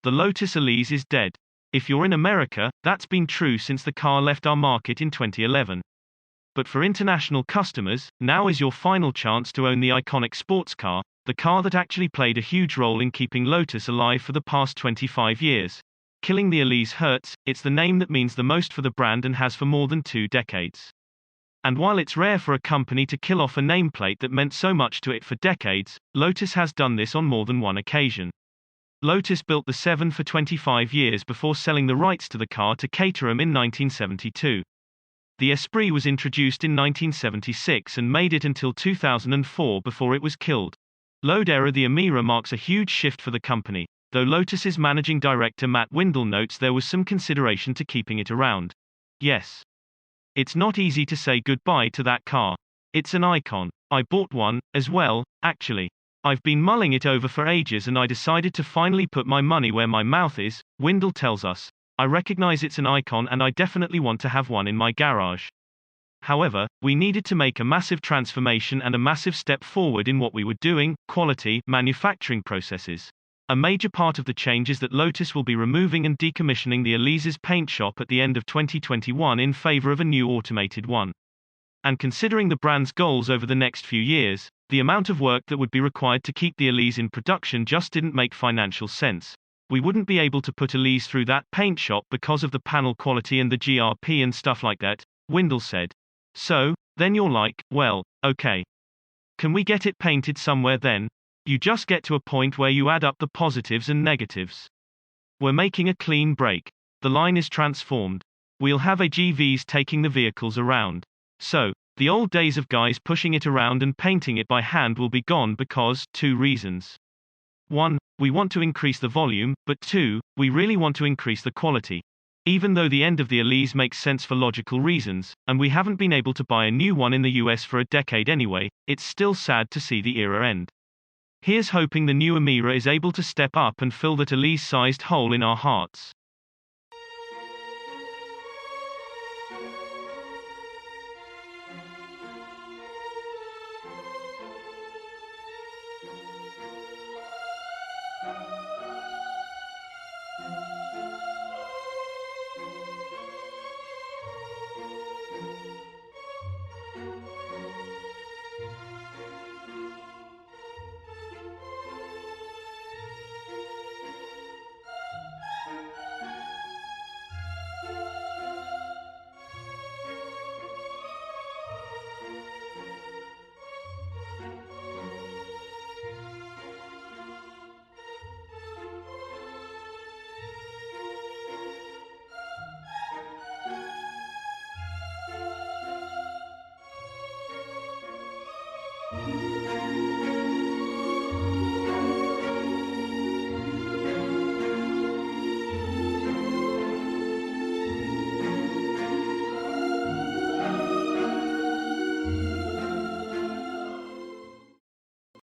The Lotus Elise is dead. If you're in America, that's been true since the car left our market in 2011. But for international customers, now is your final chance to own the iconic sports car, the car that actually played a huge role in keeping Lotus alive for the past 25 years. Killing the Elise hurts, it's the name that means the most for the brand and has for more than 2 decades. And while it's rare for a company to kill off a nameplate that meant so much to it for decades, Lotus has done this on more than one occasion. Lotus built the 7 for 25 years before selling the rights to the car to Caterham in 1972. The Esprit was introduced in 1976 and made it until 2004 before it was killed. Load-era the Emira marks a huge shift for the company, though Lotus's managing director Matt Windle notes there was some consideration to keeping it around. Yes. It's not easy to say goodbye to that car. It's an icon. I bought one, as well, actually. I've been mulling it over for ages and I decided to finally put my money where my mouth is, Windle tells us. I recognize it's an icon and I definitely want to have one in my garage. However, we needed to make a massive transformation and a massive step forward in what we were doing, quality, manufacturing processes. A major part of the change is that Lotus will be removing and decommissioning the Elise's paint shop at the end of 2021 in favor of a new automated one. And considering the brand's goals over the next few years, the amount of work that would be required to keep the Elise in production just didn't make financial sense. We wouldn't be able to put Elise through that paint shop because of the panel quality and the GRP and stuff like that, Windle said. So, then you're like, well, okay. Can we get it painted somewhere then? You just get to a point where you add up the positives and negatives. We're making a clean break. The line is transformed. We'll have AGVs taking the vehicles around. So, the old days of guys pushing it around and painting it by hand will be gone because, 2 reasons. 1, we want to increase the volume, but 2, we really want to increase the quality. Even though the end of the Elise makes sense for logical reasons, and we haven't been able to buy a new one in the US for a decade anyway, it's still sad to see the era end. Here's hoping the new Emira is able to step up and fill that Elise-sized hole in our hearts.